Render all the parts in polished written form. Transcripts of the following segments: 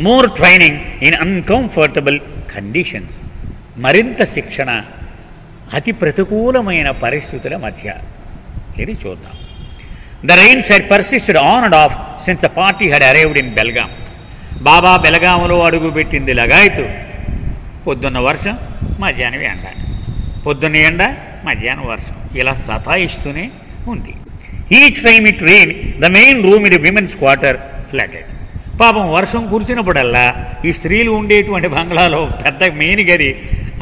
More training in uncomfortable conditions. మరింత శిక్షణ అతి ప్రతికూలమైన పరిస్థితుల మధ్య. ఇది చూద్దాం. The rains had persisted on and off since the party had arrived in Belgaum. బాబా బెల్గాంలో అడుగుపెట్టింది లగాయతు. పొద్దున్న వర్షం, మధ్యాహ్నం ఎండ, పొద్దున్న ఎండ, మధ్యాహ్నం వర్షం, ఇలా సతాయిస్తూనే ఉంది. Each time it rain the main room in the women's quarter flooded. పాపం వర్షం కురిచినప్పుడల్లా ఈ స్త్రీలు ఉండేటువంటి బంగ్లాలో పెద్ద మెయిన్ గది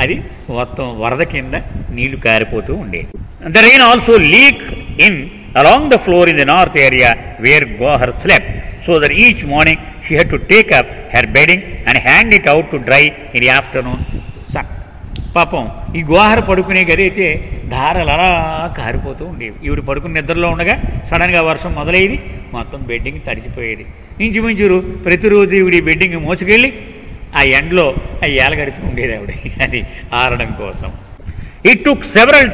అది మొత్తం వరద కింద నీళ్లు కారిపోతూ ఉండేది. The rain also leak in along the floor in the north area where Gohar slept, so that each morning she had to take up her bedding and hang it out to dry in the afternoon sun. పాపం ఈ గోహర్ పడుకునే గది అయితే ధారలు అలా కారిపోతూ ఉండేవి. ఈవిడ పడుకుని నిద్రలో ఉండగా సడన్గా వర్షం మొదలయ్యేది, మొత్తం బెడ్డింగ్ తడిచిపోయేది. ఇంచుమించురు ప్రతిరోజు ఈవిడ బెడ్డింగ్ మోసుకెళ్ళి ఆ ఎండలో ఆ ఏలగడుతూ ఉండేది ఆవిడ అది ఆరడం కోసం. It took several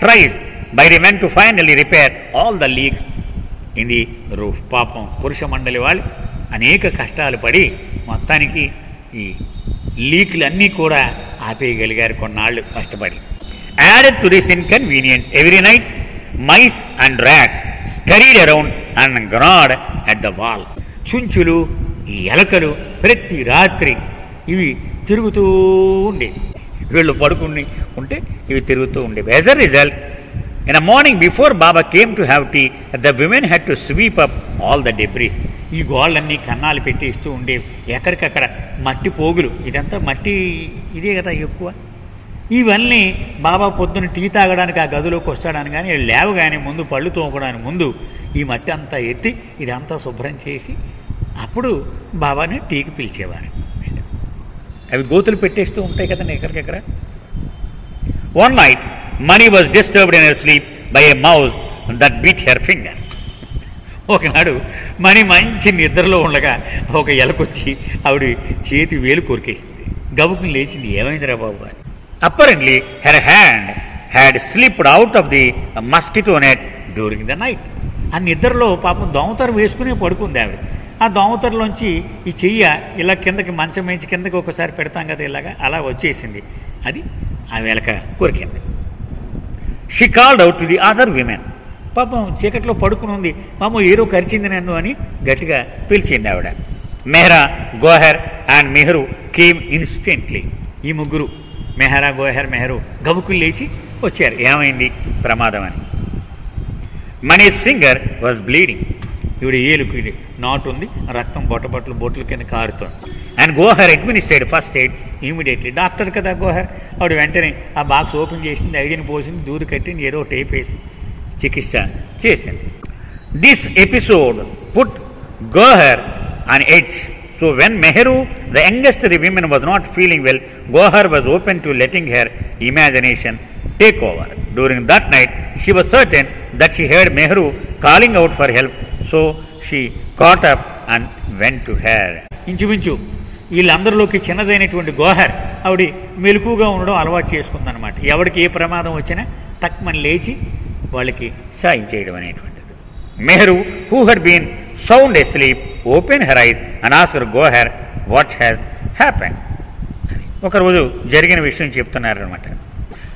tries by the men to finally repair all the leaks in the roof. పాపం పురుష మండలి వాళ్ళు అనేక కష్టాలు పడి మొత్తానికి ఈ లీక్లన్నీ కూడా ఆపేయగలిగారు కొన్నాళ్ళు కష్టపడి. Added to this inconvenience, every night mice and rats scurried around and gnawed at the walls. చుంచులు, ఈ ఎలకలు ప్రతి రాత్రి ఇవి తిరుగుతూ ఉండేవి. వీళ్ళు పడుకుని ఉంటే ఇవి తిరుగుతూ ఉండేవి. As a result, in the morning before Baba came to have tea, the women had to sweep up all the debris. ఈ గోళ్ళన్నీ కన్నాలు పెట్టేస్తూ ఉండేవి. ఎక్కడికక్కడ మట్టి పోగులు, ఇదంతా మట్టి ఇదే కదా ఎక్కువ. ఇవన్నీ బాబా పొద్దున్న టీ తాగడానికి ఆ గదిలోకి వస్తాడని కానీ లేవగానే ముందు పళ్ళు తోమడానికి ముందు ఈ మట్టి అంతా ఎత్తి ఇదంతా శుభ్రం చేసి అప్పుడు బాబాని టీకి పిలిచేవారు. అవి గోతులు పెట్టేస్తూ ఉంటాయి కదండి ఎక్కడికెక్కడ. One night, Mani was disturbed in her sleep by a mouse that bit her finger. ఒకనాడు మణి మంచి నిద్రలో ఉండగా ఒక ఎలకొచ్చి ఆవిడ చేతి వేలు కొరికేసింది. గబుకుని లేచింది. ఏమైందిరా బాబు అని. Apparently, her hand had slipped out of the mosquito net during the night. ఆ నిద్రలో పాపం దోమతర వేసుకునే పడుకుంది ఆవిడ. ఆ దోమతరలోంచి ఈ చెయ్య ఇలా కిందకి మంచం వేసి కిందకి ఒకసారి పెడతాం కదా ఇలాగా, అలా వచ్చేసింది. అది ఆ వెలక కొరికింది. She called out to the other women. పాపం చీకట్లో పడుకుని ఉంది, పాపం ఏరో కరిచింది నన్ను అని గట్టిగా పిలిచింది ఆవిడ. Mehera, Goher and Meheru came instantly. ఈ ముగ్గురు మెహరా, గోహర్, మెహరు గబుకులు లేచి వచ్చారు. ఏమైంది ప్రమాదం అని. Mani's finger was bleeding. ఈవిడ ఏలుకు నాటు ఉంది, రక్తం బొట్ల కింద కారుతోంది. And Goher administrate first aid immediately. Doctor కదా గోహర్, ఆవిడ వెంటనే ఆ బాక్స్ ఓపెన్ చేసింది, ఐడిని పోసింది, దూరు కట్టింది, ఏదో టేప్ వేసి చికిత్స చేసింది. This episode put Goher on edge. So when Meheru, the youngest the women, was not feeling well, Goher was open to letting her imagination take over. During that night, she was certain that she heard Mehru calling out for help, so she caught up and went to her. ఇంచుమించు వీళ్ళందరిలోకి చిన్నదైనటువంటి గోహర్ ఆవిడ మెలకుగా ఉండడం అలవాటు చేసుకుందనమాట. ఎవరికి ఏ ప్రమాదం వచ్చినా తక్కువని లేచి వాళ్ళకి సాయం చేయడం అనేటువంటిది. Mehar, who had been sound asleep, opened her eyes and asked Gohar what has happened. ఒకరోజు జరిగిన విషయం చెప్తున్నారనమాట.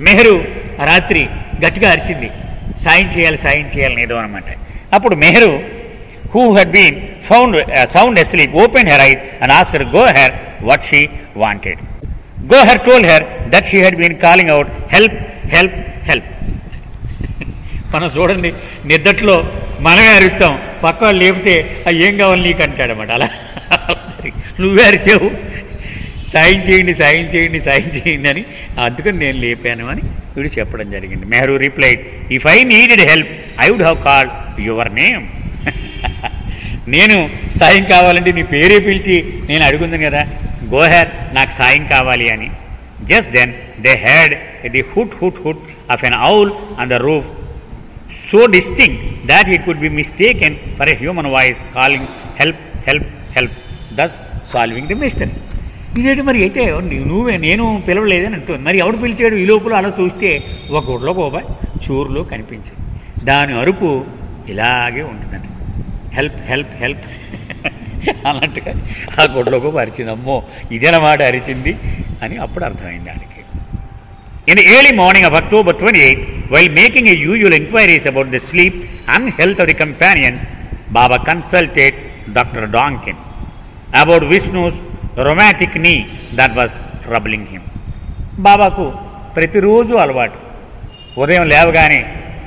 మెహరు రాత్రి గట్టిగా అరిచింది, సాయం చేయాలని ఏదో అనమాట. అప్పుడు Mehar, who had been sound asleep, opened her eyes and asked her Gohar what she wanted. Gohar told her that she had been calling out, help, help, help. మనం చూడండి, నిద్దట్లో మనమే అరుస్తాం, పక్క వాళ్ళు లేపితే ఏం కావాలి నీకు అంటాడనమాట. అలా నువ్వే అరిచావు, సాయం చేయండి అని, అందుకని నేను లేపాను అని వీడు చెప్పడం జరిగింది. Meher replied, if I needed help I would have called your name. నేను సాయం కావాలంటే నీ పేరే పిలిచి నేను అడుగుంది కదా, గోహర్ నాకు సాయం కావాలి అని. Just then they had the hoot hoot hoot of an owl on the roof, so distinct that it could be mistaken for a human voice calling help, help, help, thus solving the mystery. ఇదేంటి మరి, అయితే నేను పిలవలేదని అంటుంది. మరి ఎవడు పిలిచాడు? ఈ లోపల అలా చూస్తే ఒక గుడ్లో పోబా చూరులో కనిపించింది. దాని అరుపు ఇలాగే ఉంటుందంట, హెల్ప్, హెల్ప్, హెల్ప్. అన్నట్టుగా ఆ గుడ్లోకి అరిచింది. అమ్మో ఇదేనమాట అరిచింది అని అప్పుడు అర్థమైంది దానికి. In the early morning of October 28, while making a usual inquiries about the sleep and health of the companion, Baba consulted Dr. Donkin about Vishnu's rheumatic knee that was troubling him. బాబాకు ప్రతిరోజు అలవాటు, ఉదయం లేవగానే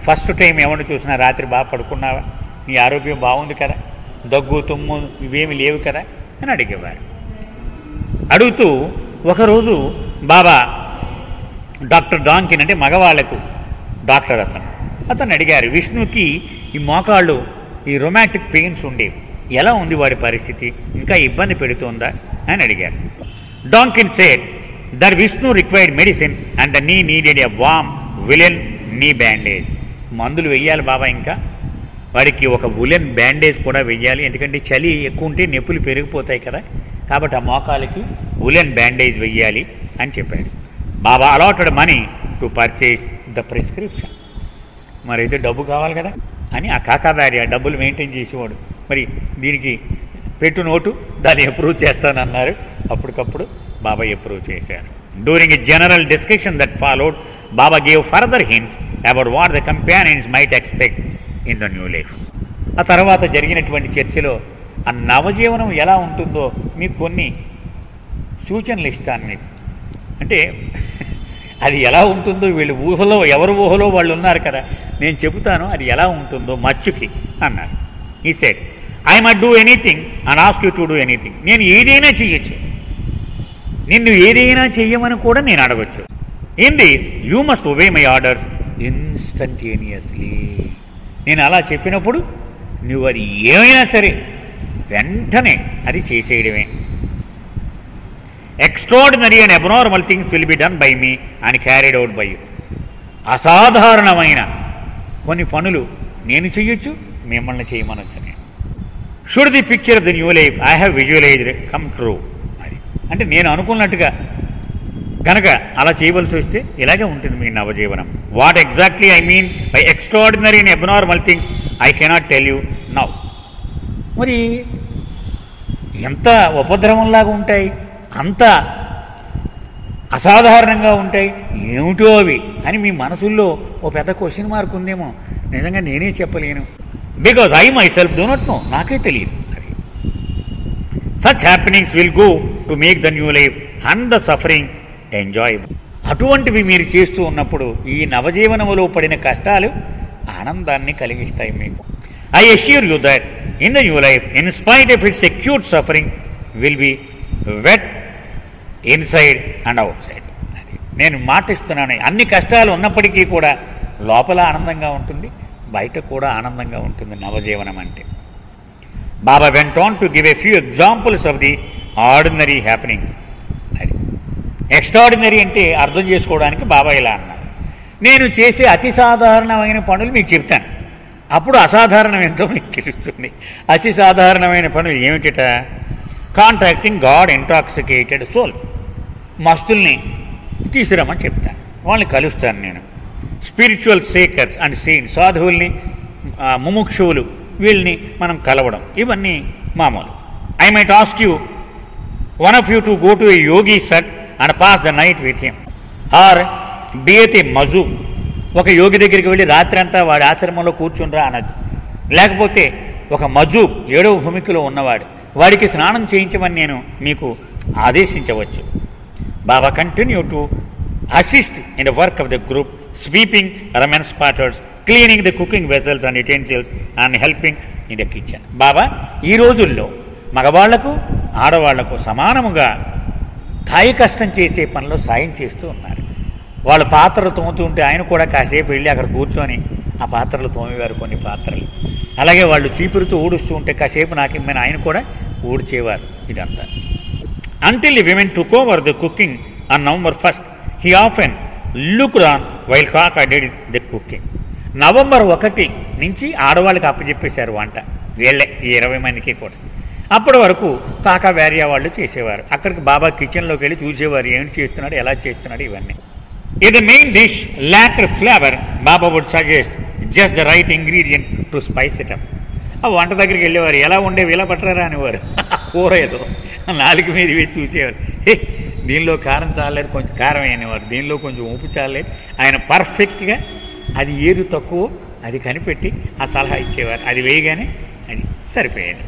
first time ఎవరిని చూసినా రాత్రి బాగా పడుకున్నావా, నీ ఆరోగ్యం బాగుంది కదా, దగ్గు తుమ్ము ఇవేమి లేవు కదా అని అడిగేవారు. అడుగుతూ ఒకరోజు బాబా డాక్టర్ డాంకిన్ అంటే మగవాళ్లకు డాక్టర్ అతను అడిగారు, విష్ణుకి ఈ మోకాళ్ళు ఈ రొమాటిక్ పెయిన్స్ ఉండేవి, ఎలా ఉంది వాడి పరిస్థితి, ఇంకా ఇబ్బంది పెడుతుందా అని అడిగారు. Donkin said that Vishnu required medicine and the knee needed a warm woollen knee bandage. మందులు వెయ్యాలి బాబా, ఇంకా వాడికి ఒక ఉలెన్ బ్యాండేజ్ కూడా వెయ్యాలి, ఎందుకంటే చలి ఎక్కువ ఉంటే నొప్పులు పెరిగిపోతాయి కదా, కాబట్టి ఆ మోకాలకి ఉలెన్ బ్యాండేజ్ వెయ్యాలి అని చెప్పాడు. Baba allotted money to purchase the prescription. మరి అయితే డబ్బు కావాలి కదా అని ఆ కాకాదారి ఆ డబ్బులు మెయింటైన్ చేసేవాడు. మరి దీనికి పెట్టు నోటు, దాన్ని అప్రూవ్ చేస్తానన్నారు. అప్పటికప్పుడు బాబా అప్రూవ్ చేశారు. During a general discussion that followed, Baba gave further hints about what the companions might expect in the new life. ఆ తర్వాత జరిగినటువంటి చర్చలో ఆ నవజీవనం ఎలా ఉంటుందో మీకు కొన్ని సూచనలు ఇస్తాను. మీకు అంటే అది ఎలా ఉంటుందో వీళ్ళు ఊహలో, ఎవరు ఊహలో వాళ్ళు ఉన్నారు కదా, నేను చెబుతాను అది ఎలా ఉంటుందో మచ్చుకి అన్నారు. He said I must do anything and ask you to do anything. నేను ఏదైనా చెయ్యొచ్చు, నిన్ను ఏదైనా చెయ్యమని కూడా నేను అడగొచ్చు. In this you must obey my orders instantaneously. నేను అలా చెప్పినప్పుడు నువ్వు అది ఏమైనా సరే వెంటనే అది చేసేయడమే. Extraordinary and abnormal things will be done by me and carried out by you. అసాధారణమైన కొన్ని పనులు నేను చెయ్యొచ్చు, మిమ్మల్ని చేయమనొచ్చు. నేను should the picture of the new life I have visualised come true. అది అంటే నేను అనుకున్నట్టుగా కనుక అలా చేయవలసి వస్తే ఇలాగే ఉంటుంది మీ నవజీవనం. What exactly I mean by extraordinary and abnormal things I cannot tell you now. మరి ఎంత ఉపద్రవంలాగా ఉంటాయి, అంత అసాధారణంగా ఉంటాయి, ఏమిటో అవి అని మీ మనసుల్లో ఓ పెద్ద క్వశ్చన్ మార్క్ ఉందేమో. నిజంగా నేనే చెప్పలేను, because I myself do not know, నాకే తెలియదు. అది such happenings will go to make the new life and the suffering enjoyable. అటువంటివి మీరు చేస్తూ ఉన్నప్పుడు ఈ నవజీవనములో పడిన కష్టాలు ఆనందాన్ని కలిగిస్తాయి మీకు. I assure you that in the new life in spite of its acute suffering will be wet inside and outside. అది నేను మాటిస్తున్నాను, అన్ని కష్టాలు ఉన్నప్పటికీ కూడా లోపల ఆనందంగా ఉంటుంది, బయట కూడా ఆనందంగా ఉంటుంది నవజీవనం అంటే. Baba went on to give a few examples of the ordinary happenings. అది ఎక్స్ట్రాడినరీ అంటే అర్థం చేసుకోవడానికి బాబా ఇలా అన్నారు, నేను చేసే అతి సాధారణమైన పనులు మీకు చెప్తాను, అప్పుడు అసాధారణం ఎంతో మీకు తెలుస్తుంది. అతి సాధారణమైన పనులు ఏమిటట? Contacting God intoxicated soul. మస్తుల్ని తీసుకురమ్మని చెప్తాను, వాళ్ళని కలుస్తాను నేను. స్పిరిచువల్ సేకర్స్ అండ్ సెయింట్, సాధువుల్ని, ముముక్షువులు, వీళ్ళని మనం కలవడం, ఇవన్నీ మామూలు. I might ask you one of you to go to a yogi sat and pass the night with him or be with a మజూ. ఒక యోగి దగ్గరికి వెళ్ళి రాత్రి అంతా వాడి ఆశ్రమంలో కూర్చుండ్రా అనొచ్చు. లేకపోతే ఒక మజూబ్ 7వ భూమికలో ఉన్నవాడు, వాడికి స్నానం చేయించమని నేను మీకు ఆదేశించవచ్చు. Baba continue to assist in the work of the group, sweeping ramen spatters, cleaning the cooking vessels and utensils and helping in the kitchen. Baba ఈ రోజుల్లో మగవాళ్లకు ఆడవాళ్లకు సమానముగా కాయ కష్టం చేసే పనిలో సాయం చేస్తూ ఉన్నారు. వాళ్ళు పాత్రలు తోముతూ ఉంటే ఆయన కూడా కాసేపు వెళ్ళి అక్కడ కూర్చొని ఆ పాత్రలు తోమేవారు, కొన్ని పాత్రలు. అలాగే వాళ్ళు చీపురుతో ఊడుస్తూ ఉంటే కాసేపు నాకు ఇమ్మని ఆయన కూడా ఊడ్చేవారు. ఇదంతా until the women took over the cooking on November 1st, he often looked on while Kaka did the cooking. November 1 నుంచి ఆడవాళ్ళకి అప్పచెప్పేశారు వంట, వీళ్ళే ఈ 20 మందికి కూడా. అప్పటి వరకు కాకా వేరియా వాళ్ళు చేసేవారు. అక్కడికి బాబా కిచెన్లోకి వెళ్ళి చూసేవారు, ఏంటి చేస్తున్నాడు, ఎలా చేస్తున్నాడు, ఇవన్నీ. If the main dish lacked flavor, Baba would suggest just the right ingredient to spice it up. ఆ వంట దగ్గరికి వెళ్ళేవారు. ఎలా ఉండేవి, ఇలా పట్టరా అనేవారు. కూర ఏదో నాలుగు మీద వేసి చూసేవారు. దీనిలో కారం చాలేదు, కొంచెం కారం అనేవారు, దీనిలో కొంచెం ఉప్పు చాలేదు. ఆయన పర్ఫెక్ట్గా అది ఏది తక్కువ అది కనిపెట్టి ఆ సలహా ఇచ్చేవారు. అది వేయగానే అది సరిపోయేది.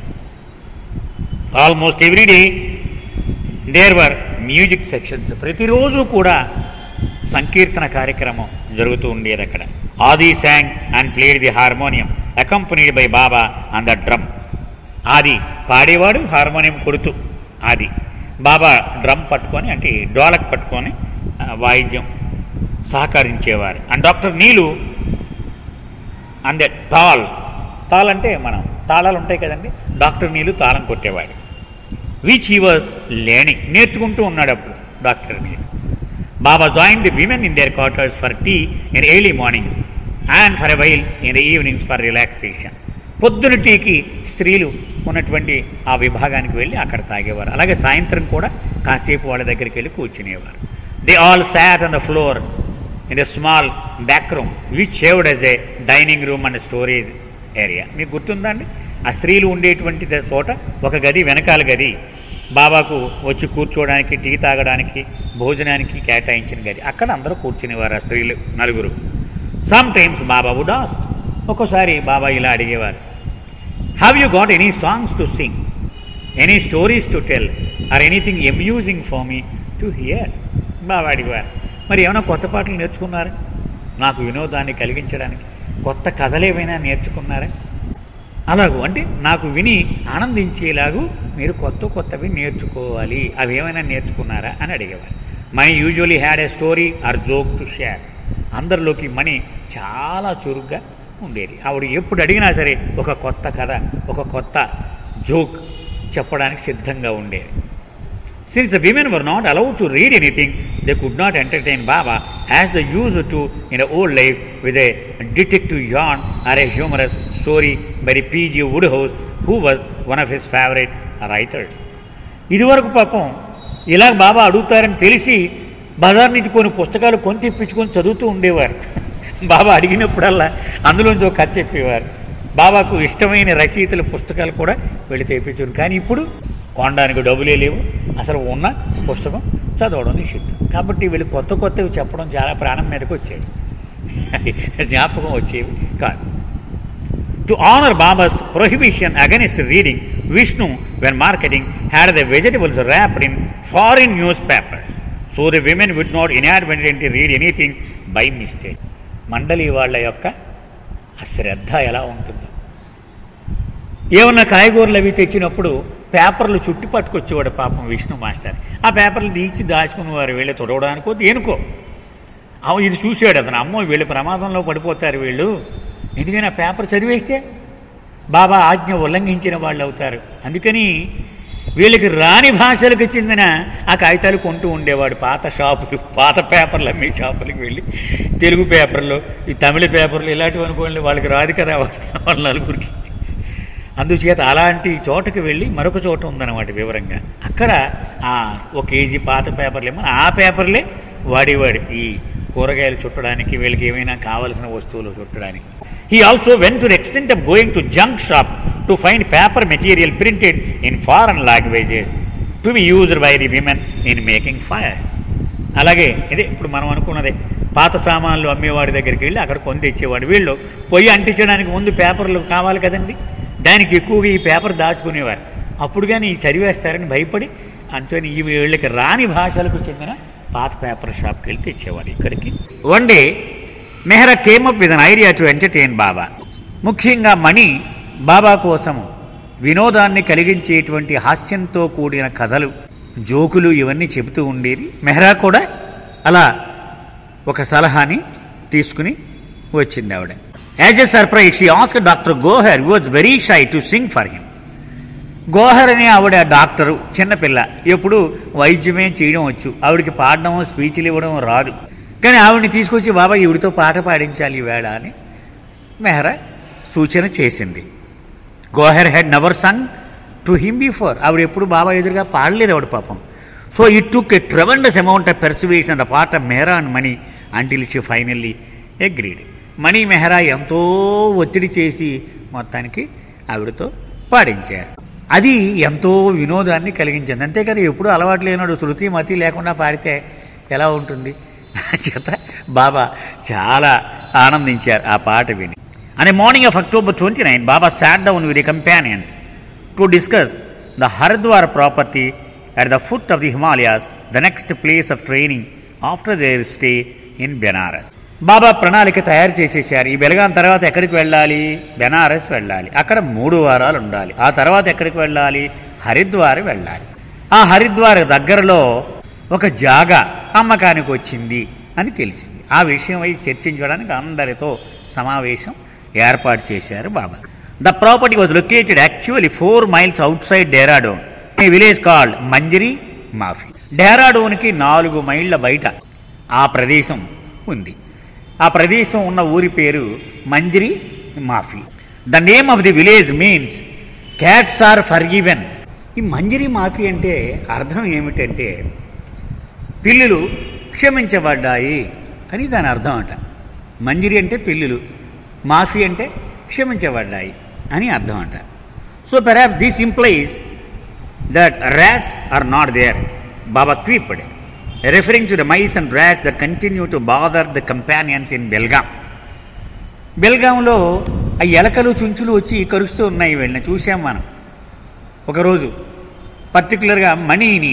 Almost every day there were music sections. ప్రతిరోజు కూడా సంకీర్తన కార్యక్రమం జరుగుతూ ఉండేది అక్కడ. ఆది sang and played the harmonium accompanied by Baba on the drum. ఆది పాడేవాడు హార్మోనియం కొడుతూ, ఆది బాబా డ్రమ్ పట్టుకొని అంటే డోలక్ పట్టుకొని వాయిద్యం సహకరించేవారు. అండ్ డాక్టర్ నీలు అందే తాల్ అంటే మనం తాళాలు ఉంటాయి కదండి, డాక్టర్ నీలు తాళం కొట్టేవాడు. విచ్ హీ వాజ్ లెర్నింగ్, నేర్చుకుంటూ ఉన్నాడు అప్పుడు doctor Neelu. Baba joined the women in their quarters for tea in early mornings and for a while in the evenings for relaxation. పొద్దున టీకి స్త్రీలు ఉన్నటువంటి ఆ విభాగానికి వెళ్ళి అక్కడ తాగేవారు. అలాగే సాయంత్రం కూడా కాసేపు వాళ్ళ దగ్గరికి వెళ్ళి కూర్చునేవారు. They all sat on the floor in a small back room which served as a dining room and storage area. మీకు గుర్తుందా అండి, ఆ స్త్రీలు ఉండేటువంటి చోట ఒక గది, వెనకాల గది బాబాకు వచ్చి కూర్చోవడానికి, టీ తాగడానికి, భోజనానికి కేటాయించిన గది. అక్కడ అందరూ కూర్చునేవారు ఆ స్త్రీలు నలుగురు. Sometimes Baba would ask, ఒక్కోసారి బాబా ఇలా అడిగేవారు, have you got any songs to sing, any stories to tell, or anything amusing for me to hear. Baba అడిగేవారు, మరి ఏమైనా కొత్త పాటలు నేర్చుకున్నారా, నాకు వినోదాన్ని కలిగించడానికి కొత్త కథలు ఏమైనా నేర్చుకున్నారా, అలాగూ అంటే నాకు విని ఆనందించేలాగూ మీరు కొత్తవి నేర్చుకోవాలి, అవి ఏమైనా నేర్చుకున్నారా అని అడిగేవారు. Mani usually had a story or joke to share. అందరిలోకి మనీ చాలా చురుగ్గా ఉండేది. ఆవిడ ఎప్పుడు అడిగినా సరే ఒక కొత్త కథ, ఒక కొత్త జోక్ చెప్పడానికి సిద్ధంగా ఉండేది. Since the women were not allowed to read anything, they could not entertain Baba as they used to in the old life with a detective yarn or a humorous story by the P.G. Wodehouse, who was one of his favorite writers. ఇదివరకు పాపం ఇలా బాబా అడుగుతారని తెలిసి బజార్ నుంచి కొన్ని పుస్తకాలు కొని తెప్పించుకొని చదువుతూ ఉండేవారు. బాబా అడిగినప్పుడల్లా అందులోంచి ఒక కథ చెప్పేవారు. బాబాకు ఇష్టమైన రచయితల పుస్తకాలు కూడా వెళ్ళి తెప్పించారు. కానీ ఇప్పుడు కొనడానికి డబ్బులే లేవు, అసలు ఉన్న పుస్తకం చదవడం నిషిద్ధం. కాబట్టి వీళ్ళు కొత్తవి చెప్పడం చాలా ప్రాణం మీదకి వచ్చేవి, జ్ఞాపకం వచ్చేవి కాదు. To honour Baba's prohibition against reading, Vishnu when marketing had the vegetables wrapped in foreign newspapers so the women would not inadvertently read anything by mistake. మండలి వాళ్ళ యొక్క అశ్రద్ధ ఎలా ఉంటుందో, ఏమన్నా కాయగూరలు అవి తెచ్చినప్పుడు పేపర్లు చుట్టి పట్టుకొచ్చేవాడు పాపం విష్ణు మాస్టర్. ఆ పేపర్లు తీసి దాచుకునేవారు, వీళ్ళు తొడవడానికో దేనికో. ఇది చూశాడు అతను, అమ్మో వీళ్ళు ప్రమాదంలో పడిపోతారు వీళ్ళు, ఎందుకని ఆ పేపర్ చదివేస్తే బాబా ఆజ్ఞ ఉల్లంఘించిన వాళ్ళు అవుతారు. అందుకని వీళ్ళకి రాని భాషలకు చెందిన ఆ కాగితాలు కొంటూ ఉండేవాడు. పాత పేపర్లు అమ్మే షాపులకు వెళ్ళి తెలుగు పేపర్లు, ఈ తమిళ పేపర్లు ఇలాంటివి అనుకోండి, వాళ్ళకి రాదు కదా వాళ్ళ నలుగురికి. అందుచేత అలాంటి చోటకి వెళ్ళి మరొక చోట ఉందన్నమాట వివరంగా, అక్కడ ఒక కేజీ పాత పేపర్లు ఏమో ఆ పేపర్లే వాడేవాడు ఈ కూరగాయలు చుట్టడానికి, వీళ్ళకి ఏమైనా కావలసిన వస్తువులు చుట్టడానికి. He also went to the extent of going to junk shop to find paper material printed in foreign languages to be used by the women in making fires. అలాగే ఇదే ఇప్పుడు మనం అనుకున్నదే, పాత సామాన్లు అమ్మేవాడి దగ్గరికి వెళ్ళి అక్కడ కొని తెచ్చేవాడు. వీళ్ళు పొయ్యి అంటించడానికి ముందు పేపర్లు కావాలి కదండి, దానికి ఎక్కువగా ఈ పేపర్ దాచుకునేవారు. అప్పుడు కానీ చదివేస్తారని భయపడి అంచుని ఈ వీళ్ళకి రాని భాషలకు చెందిన పాత పేపర్ షాప్కి వెళ్ళి తెచ్చేవాడు ఇక్కడికి. One day Mehra came up with an idea to entertain Baba. ముఖ్యంగా మణి బాబా కోసం వినోదాన్ని కలిగించేటువంటి హాస్యంతో కూడిన కథలు, జోకులు ఇవన్నీ చెబుతూ ఉండేది. మెహ్రా కూడా అలా ఒక సలహాని తీసుకుని వచ్చింది ఆవిడ. As a surprise she asked doctor Gohar, who was very shy, to sing for him. Gohar అనే ఆవిడ డాక్టరు, చిన్నపిల్ల, ఎప్పుడు వైద్యమే చేయడం వచ్చు, ఆవిడికి పాడడం స్పీచ్లు ఇవ్వడం రాదు. కానీ ఆవిడని తీసుకొచ్చి బాబా ఈవిడితో పాట పాడించాలి ఈవేళ అని మెహ్రా సూచన చేసింది. Gohar had never sung to him before. ఆవిడ ఎప్పుడు బాబా ఎదురుగా పాడలేదు ఆవిడ పాపం. So it took a tremendous amount of persuasion the part of Mehra and Mani until she finally agreed. Mani Mehra ఎంతో ఒత్తిడి చేసి మొత్తానికి ఆవిడతో పాడించారు. అది ఎంతో వినోదాన్ని కలిగించింది. అంతేకాదు ఎప్పుడూ అలవాటు లేనాడు శృతి మతి లేకుండా పాడితే ఎలా ఉంటుంది చేత బాబా చాలా ఆనందించారు ఆ పాట విని. On a morning of October 29, Baba sat down with the companions to discuss the Haridwar property at the foot of the Himalayas, the next place of training after their stay in Benares. బాబా ప్రణాళిక తయారు చేసేసారు. ఈ బెల్గాం తర్వాత ఎక్కడికి వెళ్ళాలి? బెనారస్ వెళ్ళాలి. అక్కడ 3 వారాలు ఉండాలి. ఆ తర్వాత ఎక్కడికి వెళ్ళాలి? హరిద్వార్ వెళ్ళాలి. ఆ హరిద్వార్ దగ్గరలో ఒక జాగా అమ్మకానికి వచ్చింది అని తెలిసింది. ఆ విషయమై చర్చించడానికి అందరితో సమావేశం ఏర్పాటు చేశారు Baba. The property was located actually 4 miles outside Dehradun, a village called Manjari Mafi. డెహ్రాడూన్కి 4 మైళ్ళ బయట ఆ ప్రదేశం ఉంది. ఆ ప్రదేశం ఉన్న ఊరి పేరు Manjari Mafi. The name of the village means cats are forgiven. ఈ మంజరి మాఫీ అంటే అర్థం ఏమిటంటే పిల్లులు క్షమించబడ్డాయి అని దాని అర్థం అట. మంజరి అంటే పిల్లులు, మాఫీ అంటే క్షమించబడ్డాయి అని అర్థం అంట. So perhaps this implies that rats are not there. Baba quipped, referring to the mice and rats that continue to bother the companions in Belgaum. బెల్గాంలో ఆ ఎలకలు చుంచులు వచ్చి కరుస్తూ ఉన్నాయి. వీళ్ళని చూసాం మనం. ఒకరోజు పర్టికులర్గా మణిని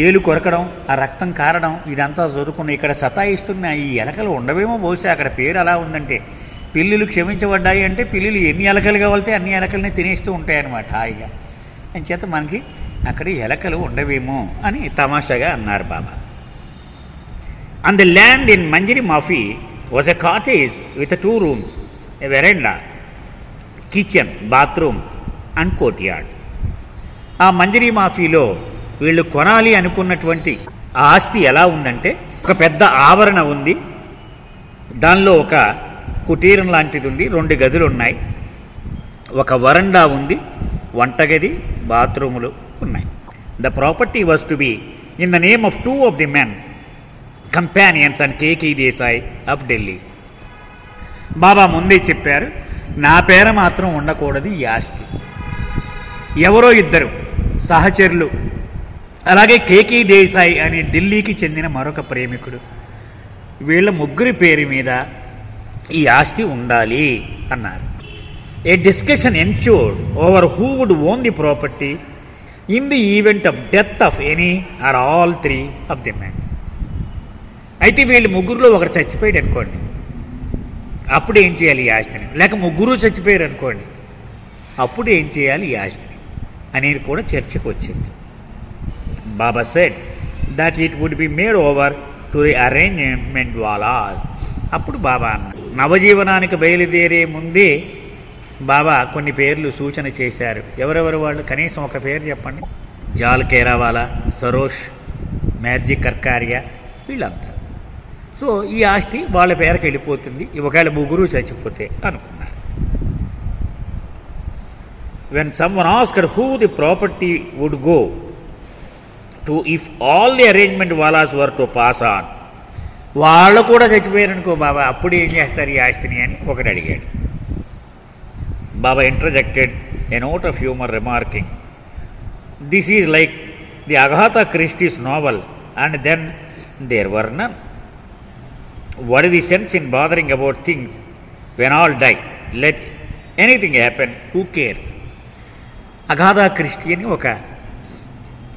ఏలు కొరకడం, ఆ రక్తం కారడం ఇదంతా జరుగుకున్న ఇక్కడ సతాయిస్తున్న ఈ ఎలకలు ఉండవేమో బహుశా. అక్కడ పేరు అలా ఉందంటే పిల్లులు క్షమించబడ్డాయి అంటే పిల్లులు ఎన్ని ఎలకలు కావాలితే అన్ని ఎలకల్ని తినేస్తూ ఉంటాయన్నమాట హాయిగా. అని చేత మనకి అక్కడ ఎలకలు ఉండవేమో అని తమాషాగా అన్నారు బాబా. On the land in Manjari Mafi was a cottage with 2 rooms, a veranda, kitchen, bathroom and courtyard. ఆ మంజరి మాఫీలో వీళ్ళు కొనాలి అనుకున్నటువంటి ఆస్తి ఎలా ఉందంటే ఒక పెద్ద ఆవరణ ఉంది, దానిలో ఒక కుటీరం లాంటిది ఉంది, 2 గదులు ఉన్నాయి, ఒక వరండా ఉంది, వంటగది, బాత్రూములు ఉన్నాయి. The property was to be in the name of 2 of the men companions and K K Desai of Delhi. Baba ముందే చెప్పారు, నా పేర మాత్రం ఉండకూడదు ఈ ఆస్తి. ఎవరో 2 సహచరులు, అలాగే కేకే దేశాయ్ అని ఢిల్లీకి చెందిన మరొక ప్రేమికుడు, వీళ్ళ 3 పేరు మీద ఈ ఆస్తి ఉండాలి అన్నారు. A discussion ensured over who would own the property in the event of death of any or all 3 of the men. అయితే వీళ్ళు 3లో ఒకరు చచ్చిపోయాడు అనుకోండి, అప్పుడు ఏం చేయాలి ఈ ఆస్తిని? లేక 3 చచ్చిపోయారు అనుకోండి, అప్పుడు ఏం చేయాలి ఈ ఆస్తిని అనేది కూడా చర్చకు వచ్చింది. Baba said that it would be made over to the arrangement wallahs. అప్పుడు బాబా అన్నారు, నవజీవనానికి బయలుదేరే ముందే బాబా కొన్ని పేర్లు సూచన చేశారు. ఎవరెవరు వాళ్ళు? కనీసం ఒక పేరు చెప్పండి. జాల్ కేరావాలా, సరోష్, మ్యార్జీ కర్కారియా, వీళ్ళంతా. సో ఈ ఆస్తి వాళ్ళ పేరుకి వెళ్ళిపోతుంది ఒకవేళ 3 చచ్చిపోతే అనుకున్నారు. When someone asked who the property would go to if all the arrangement wallahs were to pass on, వాళ్ళు కూడా చచ్చిపోయారనుకో బాబా, అప్పుడు ఏం చేస్తారు ఈ ఆస్తిని అని ఒకటి అడిగాడు. Baba interjected a note of humour remarking, this is like the Agatha Christie's novel and then there were none. What is the sense in bothering about things when all die? Let anything happen, who cares? Agatha Christie అని ఒక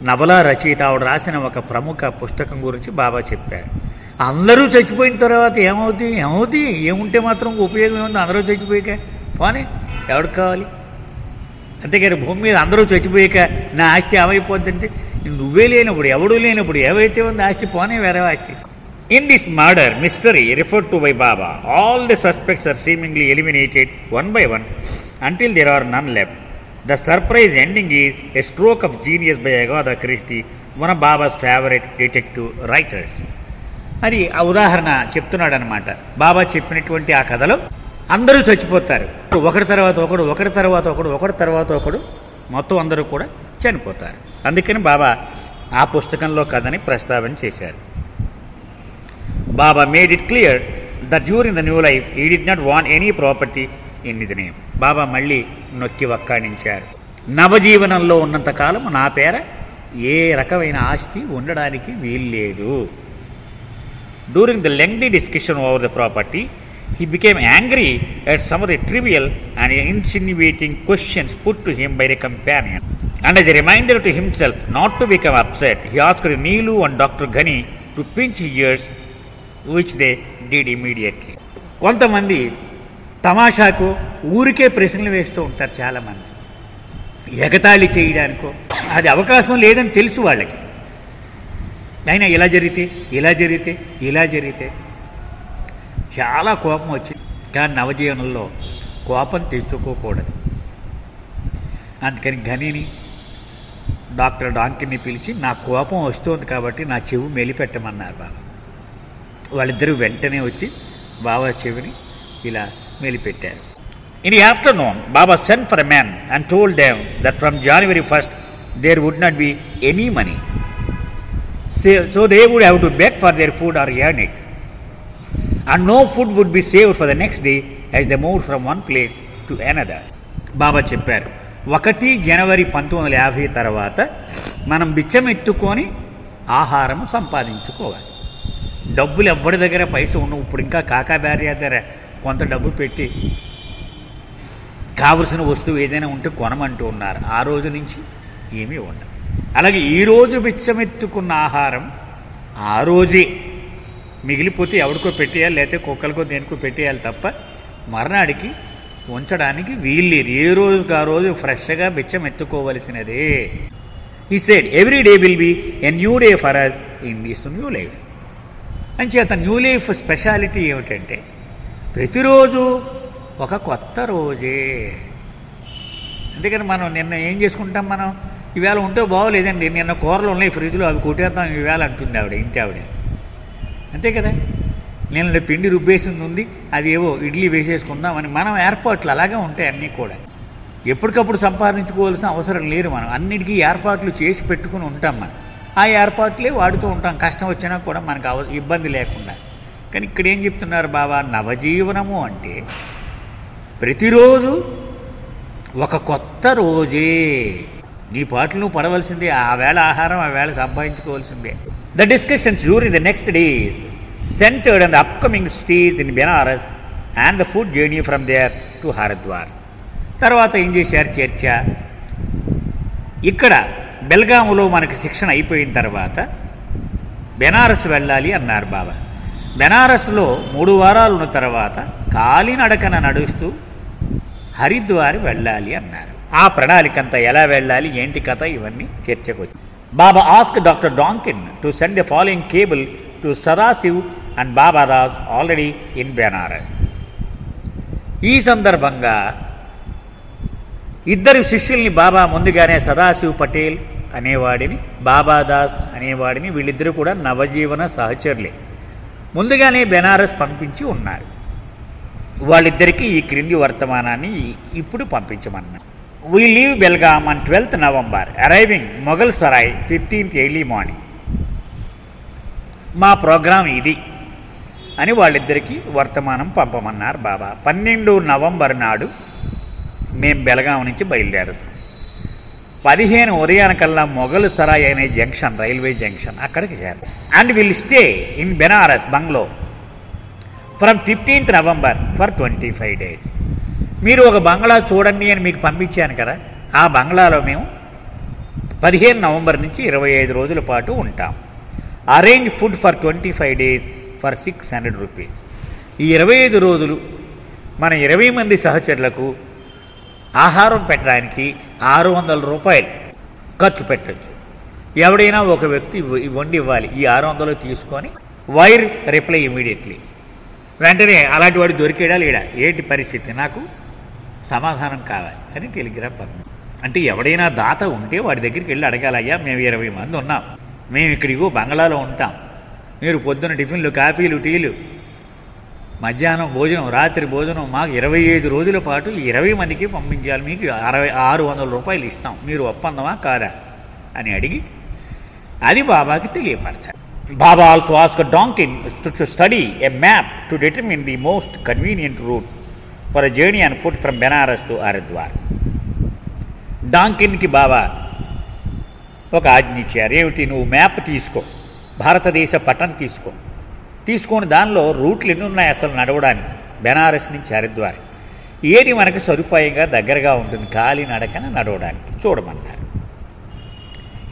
నవలా రచయిత, ఆవిడ రాసిన ఒక ప్రముఖ పుస్తకం గురించి బాబా చెప్పారు. అందరూ చచ్చిపోయిన తర్వాత ఏమవుతుంది? ఏముంటే మాత్రం ఉపయోగం ఏముంది? అందరూ చచ్చిపోయాక పోనీ ఎవరికి కావాలి? అంతేగాని భూమి మీద అందరూ చచ్చిపోయాక నా ఆస్తి ఏమైపోద్దంటే, నువ్వే లేనప్పుడు, ఎవడూ లేనప్పుడు ఏవైతే ఉంది ఆస్తి పోనీ వేరే ఆస్తి. In this murder mystery referred to by Baba, all the suspects are seemingly eliminated one by one until there are none left. The surprise ending is a stroke of genius by Agatha Christie, one of Baba's favorite detective writers. అది ఆ ఉదాహరణ చెప్తున్నాడు అనమాట. బాబా చెప్పినటువంటి ఆ కథలో అందరూ చచ్చిపోతారు, ఒకరి తర్వాత ఒకడు, ఒకరి తర్వాత ఒకడు, ఒకరి తర్వాత ఒకడు, మొత్తం అందరూ కూడా చనిపోతారు. అందుకని బాబా ఆ పుస్తకంలో కథని ప్రస్తావన చేశారు. Baba made it clear that during the new life he did not want any property in his name. Baba మళ్ళీ నొక్కి వక్కాణించారు, నవజీవనంలో ఉన్నంతకాలం నా పేర ఏ రకమైన ఆస్తి ఉండడానికి వీల్లేదు. During the lengthy discussion over the property he became angry at some of the trivial and insinuating questions put to him by the companion. And as a reminder to himself not to become upset, he asked Neelu and Dr. Ghani to pinch his ears, which they did immediately. కొంతమంది తమాషాకు ఊరికే ప్రశ్నలు వేస్తూ ఉంటారు. చాలామంది ఎగతాళి చేయడానికో, అది అవకాశం లేదని తెలుసు వాళ్ళకి. అయినా ఇలా జరిగితే ఇలా జరిగితే ఇలా జరిగితే చాలా కోపం వచ్చింది. కానీ నవజీవనంలో కోపం తెచ్చుకోకూడదు. అందుకని ఘనిని డాక్టర్ డాంకిని పిలిచి నా కోపం వస్తుంది కాబట్టి నా చెవి మెలిపెట్టమన్నారు బాబా. వాళ్ళిద్దరూ వెంటనే వచ్చి బాబా చెవిని ఇలా మెలిపెట్టారు. In the afternoon, Baba sent for a man and told them that from January 1st there would not be any money. So they would have to beg for their food or earn it. And no food would be saved for the next day as they moved from one place to another. బాబా చెప్పారు, 1 జనవరి 1950 తర్వాత మనం బిచ్చమెత్తుకొని ఆహారం సంపాదించుకోవాలి. డబ్బులు ఎవ్వడి దగ్గర పైసలు ఉండవు. ఇప్పుడు ఇంకా కాకా భార్య దగ్గర కొంత డబ్బు పెట్టి కావలసిన వస్తువు ఏదైనా ఉంటే కొనమంటూ ఉన్నారు. ఆ రోజు నుంచి ఏమీ ఉండదు. అలాగే ఈరోజు బిచ్చమెత్తుకున్న ఆహారం ఆ రోజే మిగిలిపోతే ఎవరికో పెట్టేయాలి, లేకపోతే కుక్కలకో దేనికో పెట్టేయాలి తప్ప మర్నాడికి ఉంచడానికి వీల్లేదు. ఏ రోజుకి ఆ రోజు ఫ్రెష్గా బిచ్చం ఎత్తుకోవలసినదే. He said every day will be a new day for us in this new life. అంచేత న్యూ లైఫ్ స్పెషాలిటీ ఏమిటంటే ప్రతిరోజు ఒక కొత్త రోజే. అందుకని మనం నిన్న ఏం చేసుకుంటాం, మనం ఈవేళ ఉంటే బాగోలేదండి, నిన్న కూరలు ఉన్నాయి ఫ్రిడ్జ్లో అవి కొట్టేద్దాం ఈవేళ అంటుంది ఆవిడ, ఇంటి ఆవిడ. అంతే కదా, నేను పిండి రుబ్బేసింది ఉంది, అది ఏవో ఇడ్లీ వేసేసుకుందామని మనం ఏర్పాట్లు అలాగే ఉంటాయి అన్నీ కూడా. ఎప్పటికప్పుడు సంపాదించుకోవాల్సిన అవసరం లేదు. మనం అన్నిటికీ ఏర్పాట్లు చేసి పెట్టుకుని ఉంటాం. మనం ఆ ఏర్పాట్లే వాడుతూ ఉంటాం, కష్టం వచ్చినా కూడా మనకు ఇబ్బంది లేకుండా. కానీ ఇక్కడ ఏం చెప్తున్నారు బాబా, నవజీవనము అంటే ప్రతిరోజు ఒక కొత్త రోజే. నీ పాటలు నువ్వు పడవలసిందే, ఆ వేళ ఆహారం ఆ వేళ సంపాదించుకోవాల్సిందే. The discussions during the next days centered on the upcoming stays in Benares and the food journey from there to Haridwar. తర్వాత ఏం చేశారు చర్చ, ఇక్కడ బెల్గాములో మనకి శిక్షణ అయిపోయిన తర్వాత బెనారస్ వెళ్ళాలి అన్నారు బాబా. బెనారస్లో 3 వారాలు ఉన్న తర్వాత కాలినడకన నడుస్తూ హరిద్వార్ వెళ్ళాలి అన్నారు. ఆ ప్రణాళికంతా ఎలా వెళ్ళాలి, ఏంటి కథ, ఇవన్నీ చర్చకు వచ్చి Baba asked Dr. Donkin to send the following cable to Sadasiv and Baba Das already in Benares. ఈ సందర్భంగా ఇద్దరు శిష్యుల్ని బాబా ముందుగానే సదాశివ్ పటేల్ అనేవాడిని, బాబాదాస్ అనేవాడిని, వీళ్ళిద్దరూ కూడా నవజీవన సహచరులే, ముందుగానే బెనారస్ పంపించి ఉన్నారు. వాళ్ళిద్దరికీ ఈ క్రింది వర్తమానాన్ని ఇప్పుడు పంపించమన్నారు. We leave Belgaum on 12th November, arriving Mughal Sarai 15th early morning. మా ప్రోగ్రాం ఇది అని వాళ్ళిద్దరికీ వర్తమానం పంపమన్నారు బాబా. 12 నవంబర్ నాడు మేము బెల్గాం నుంచి బయలుదేరుతాం. 15 ఉదయానికల్లా మొఘల్ సరాయ్ అనే జంక్షన్, రైల్వే జంక్షన్, అక్కడికి చేరుతాం. And will stay in Benares bungalow from 15th November for 25 days. మీరు ఒక బంగ్లా చూడండి అని మీకు పంపించాను కదా, ఆ బంగ్లాలో మేము 15 నవంబర్ నుంచి 25 రోజుల పాటు ఉంటాం. Arrange food for 25 days for 600 rupees. ఈ 25 రోజులు మన 20 మంది సహచరులకు ఆహారం పెట్టడానికి 600 రూపాయలు ఖర్చు పెట్టచ్చు. ఎవడైనా ఒక వ్యక్తి వండి ఇవ్వాలి. ఈ 600 తీసుకొని వైర్ రిప్లై ఇమీడియట్లీ, వెంటనే అలాంటి వాడు దొరికేడా లేడా, ఏంటి పరిస్థితి, నాకు సమాధానం కావాలి అని టెలిగ్రామ్ పంపింది. అంటే ఎవడైనా దాత ఉంటే వాడి దగ్గరికి వెళ్ళి అడగాలయ్యా, మేము 20 మంది ఉన్నాం, మేము ఇక్కడికో బంగ్లాలో ఉంటాం, మీరు పొద్దున్న టిఫిన్లు, కాఫీలు, టీలు, మధ్యాహ్నం భోజనం, రాత్రి భోజనం మాకు 25 రోజుల పాటు 20 మందికి పంపించాలి, మీకు 600 రూపాయలు ఇస్తాం, మీరు ఒప్పందమా కాదా అని అడిగి అది బాబాకి తెలియపరచాలి. Baba also asked Donkin to study a map to determine the most convenient route for a journey and foot from Benares to Haridwar. డాంకిన్కి బాబా ఒక ఆజ్ఞ ఇచ్చారు. ఏమిటి? నువ్వు మ్యాప్ తీసుకో, భారతదేశ పటం తీసుకొని దానిలో రూట్లు ఎన్ని ఉన్నాయి అసలు నడవడానికి, బెనారస్ నుంచి హరిద్వార్ ఏది మనకు సదుపాయంగా దగ్గరగా ఉంటుంది కాలి నడకన నడవడానికి చూడమన్నారు.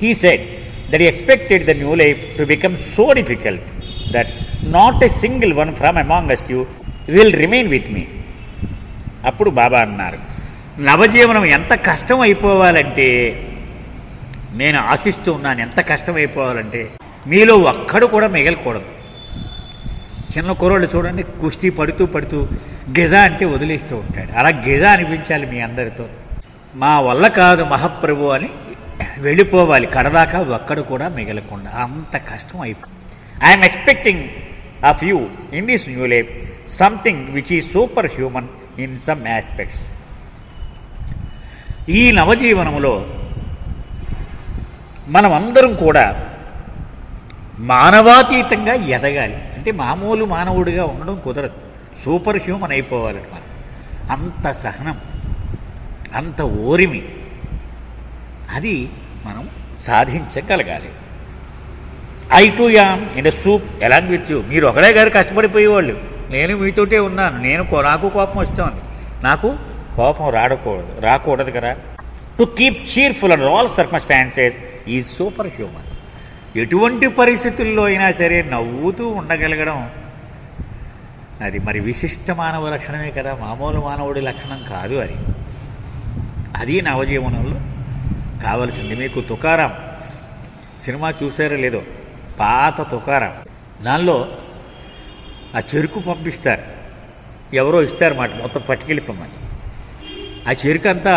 He said that he expected the new life to become so difficult that not a single one from amongst you will remain with me. అప్పుడు బాబా అన్నారు, నవజీవనం ఎంత కష్టం అయిపోవాలంటే, నేను ఆశిస్తూ ఉన్నాను ఎంత కష్టం అయిపోవాలంటే మీలో ఒక్కడు కూడా మిగలకూడదు. చిన్న కుర్రోళ్ళు చూడండి, కుస్తీ పడుతూ గెజ అంటే వదిలేస్తూ ఉంటాడు. అలా గెజ అనిపించాలి మీ అందరితో. మా వల్ల కాదు మహాప్రభు అని వెళ్ళిపోవాలి, కడదాకా ఒక్కడు కూడా మిగలకుండా. అంత కష్టం అయిపోయింది. I'm expecting of you in this new life something which is super human in some aspects. ఈ నవజీవనంలో మనమందరం కూడా మానవాతీతంగా ఎదగాలి. అంటే మామూలు మానవుడిగా ఉండడం కుదరదు, సూపర్ హ్యూమన్ అయిపోవాలన్నమాట. అంత సహనం, అంత ఓరిమి, అది మనం సాధించగలగాలి. I too am in a soup along with you. మీరు ఒకడే గారు కష్టపడిపోయేవాళ్ళు, నేను మీతోటే ఉన్నాను. నాకు కోపం వస్తుంది, నాకు కోపం రాకూడదు కదా. To keep cheerful and all circumstances is super human. ఎటువంటి పరిస్థితుల్లో అయినా సరే నవ్వుతూ ఉండగలగడం అది మరి విశిష్ట మానవ లక్షణమే కదా, మామూలు మానవుడి లక్షణం కాదు. అది నవజీవనంలో కావలసింది. మీకు తుకారాం సినిమా చూసారో లేదో, పాత తుకారాం, దానిలో ఆ చెరుకు పంపిస్తారు, ఎవరో ఇస్తారన్నమాట, మొత్తం పట్టుకెళ్ళిపోమని. ఆ చెరుకు అంతా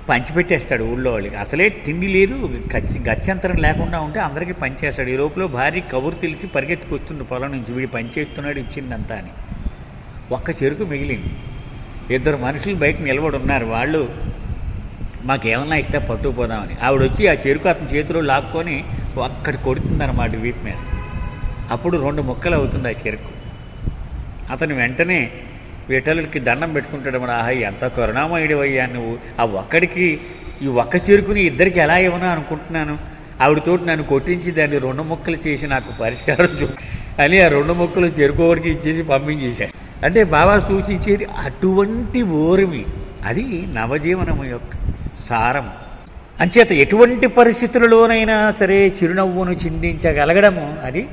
పంచిపెట్టేస్తాడు ఊళ్ళో వాళ్ళకి. అసలే తిండి లేదు, గత్యంతరం లేకుండా ఉంటే అందరికీ పంచేస్తాడు. ఈ లోపల భార్య కబురు తెలిసి పరిగెత్తుకొస్తుంది పొలం నుంచి, వీడు పంచేస్తున్నాడు ఇచ్చిందంతా అని. ఒక్క చెరుకు మిగిలింది. 2 మనుషులు బయట నిలబడి ఉన్నారు. వాళ్ళు మాకేమన్నా ఇస్తే పట్టుకుపోదామని. ఆవిడ వచ్చి ఆ చెరుకు అతని చేతిలో లాక్కొని ఒక్కటి కొడుతుందన్నమాట వీపు మీద. అప్పుడు 2 ముక్కలు అవుతుంది ఆ చెరుకు. అతను వెంటనే విఠలుడికి దండం పెట్టుకుంటాడు. మన ఆహా ఎంత కరుణామయుడు అయ్యా నువ్వు, ఆ ఒక్కడికి ఈ ఒక్క చెరుకుని ఇద్దరికి ఎలా ఇవ్వనా అనుకుంటున్నాను, ఆవిడతోటి నన్ను కొట్టించి దాన్ని 2 ముక్కలు చేసి నాకు పరిష్కారం అని ఆ 2 ముక్కలు చెరుకోడికి ఇచ్చేసి పంపించేశాడు. అంటే బాబా సూచించేది అటువంటి ఓర్మి, అది నవజీవనము యొక్క సారం. అంచేత ఎటువంటి పరిస్థితులలోనైనా సరే చిరునవ్వును చిందించగలగడము అది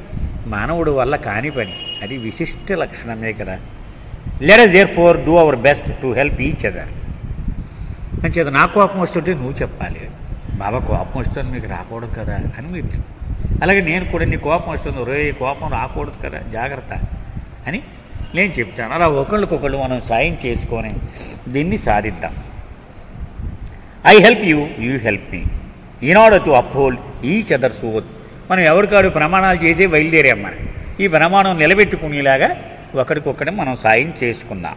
మానవుడు వల్ల కాని పని, అది విశిష్ట లక్షణమే కదా. Let us therefore do our best to help each other. అంచేత నా కోపం వస్తుంటే నువ్వు చెప్పాలి, బాబా కోపం వస్తుంది మీకు రాకూడదు కదా అని మీరు చెప్పాలి. అలాగే నేను కూడా నీ కోపం వస్తుంది, రే కోపం రాకూడదు కదా జాగ్రత్త అని నేను చెప్తాను. అలా ఒకళ్ళకొకళ్ళు మనం సాయం చేసుకొని దీన్ని సాధిద్దాం. I help you, you help me, in order to uphold each others oath. మనం ఎవరికాడు ప్రమాణాలు చేసి బయలుదేరామ్మా, ఈ ప్రమాణం నిలబెట్టుకునేలాగా ఒకరికొకటి మనం సాయం చేసుకుందాం.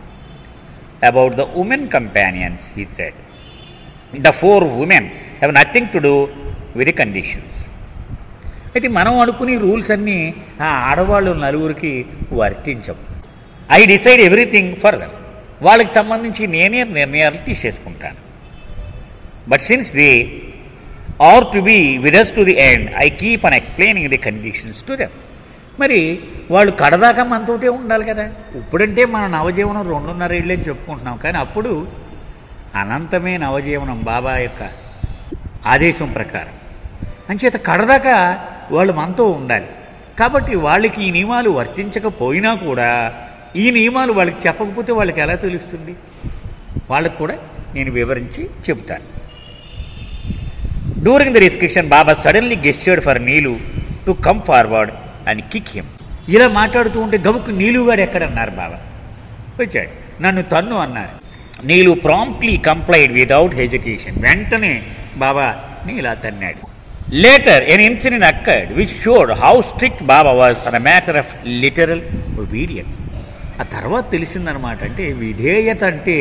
About the women companions he said, the 4 women have nothing to do with the conditions. అయితే మనం అనుకునే రూల్స్ అన్నీ ఆ ఆడవాళ్ళు 4కి వర్తించవు. I decide everything for them. వాళ్ళకి సంబంధించి నేనే నిర్ణయాలు తీసేసుకుంటాను. But since they are to be with us to the end, I keep on explaining the conditions to them. మరి వాళ్ళు కడదాకా మనతోటే ఉండాలి కదా. ఇప్పుడంటే మన నవజీవనం 2.5 ఏళ్ళు అని చెప్పుకుంటున్నాం, కానీ అప్పుడు అనంతమే నవజీవనం బాబా యొక్క ఆదేశం ప్రకారం. అంచేత కడదాకా వాళ్ళు మనతో ఉండాలి. కాబట్టి వాళ్ళకి ఈ నియమాలు వర్తించకపోయినా కూడా ఈ నియమాలు వాళ్ళకి చెప్పకపోతే వాళ్ళకి ఎలా తెలుస్తుంది, వాళ్ళకు కూడా నేను వివరించి చెబుతాను. During the discussion Baba suddenly gestured for Nilu to come forward and kick him. ఇలా మాట్లాడుతూ ఉంటే గబుక్కు నీలుగాడు ఎక్కడన్నారు బాబా. వచ్చాడు, నన్ను తన్ను అన్నారు. Nilu promptly complied without hesitation. వెంటనే బాబాని ఇలా తన్నాడు. Later an incident occurred which showed how strict Baba was on a matter of literal obedience. ఆ తర్వాత తెలిసిందనమాట, అంటే విధేయత అంటే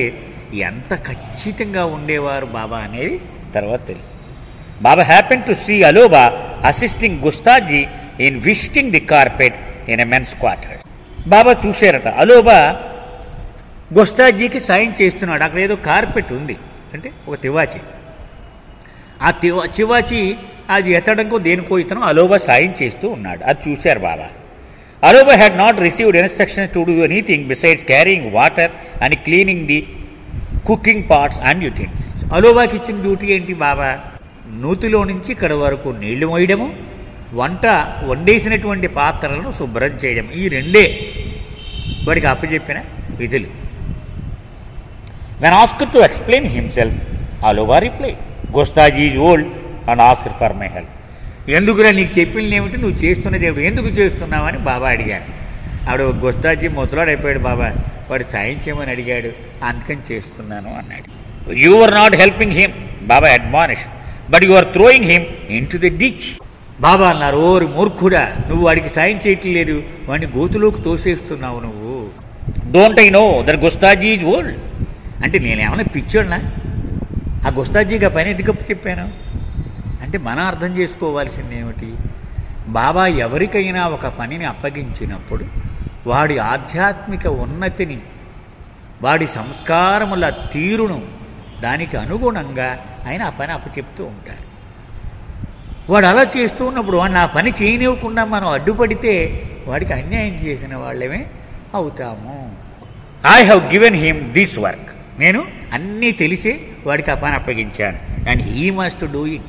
ఎంత ఖచ్చితంగా ఉండేవారు బాబా అనేది తర్వాత తెలిసింది. Baba happen to see Aloba assisting Gustaji in visiting the carpet in a men's quarters. Baba చూశారట, అలోబా గొస్తాజీకి సాయం చేస్తున్నాడు. అక్కడ ఏదో కార్పెట్ ఉంది, అంటే ఒక తివాచి. ఆ తివాచి అది ఎత్తడంకో దేనికో ఇతను అలోబా సాయం చేస్తూ ఉన్నాడు. అది చూశారు Baba. Aloba had not received instructions to do anything besides carrying water and cleaning the cooking pots and utensils. అలోబాకి ఇచ్చిన డ్యూటీ ఏంటి బాబా? నూతిలో నుంచి ఇక్కడ వరకు నీళ్లు మోయడము, వంట వండేసినటువంటి పాత్రలను శుభ్రం చేయడం, ఈ రెండే వాడికి అప్పచెప్పిన విధులు. When asked to explain himself, Aloba replied, Gostaji is old and asked for my help. ఎందుకురా నీకు చెప్పింది ఏమిటి, నువ్వు చేస్తున్నది ఏమిటి, ఎందుకు చేస్తున్నావని బాబా అడిగాడు. ఆవిడ గొస్తాజీ ముసలాడు అయిపోయాడు బాబా, వాడు సాయం చేయమని అడిగాడు, అందుకని చేస్తున్నాను అన్నాడు. You are not helping him, Baba admonish, but you are throwing him into the ditch. Baba అన్నారు, ఓరి మూర్ఖుడా, నువ్వు వాడికి సాయం చేయట్లేదు, వాడిని గోతులోకి తోసేస్తున్నావు నువ్వు. Don't I know that Gustaji is old. అంటే నేనేమన్నా పిచ్చోడ్నా? ఆ గొస్తాజీకి ఆ పని ఎందుకు చెప్పాను అంటే మనం అర్థం చేసుకోవాల్సింది ఏమిటి, బాబా ఎవరికైనా ఒక పనిని అప్పగించినప్పుడు వాడి ఆధ్యాత్మిక ఉన్నతిని, వాడి సంస్కారముల తీరును దానికి అనుగుణంగా ఆయన ఆ పని అప్పచెప్తూ ఉంటారు. వాడు అలా చేస్తూ ఉన్నప్పుడు వాడిని ఆ పని చేయనివ్వకుండా మనం అడ్డుపడితే వాడికి అన్యాయం చేసిన వాళ్ళమే అవుతాము. I have given him this work. నేను అన్నీ తెలిసే వాడికి ఆ పని అప్పగించాను. And he must do it.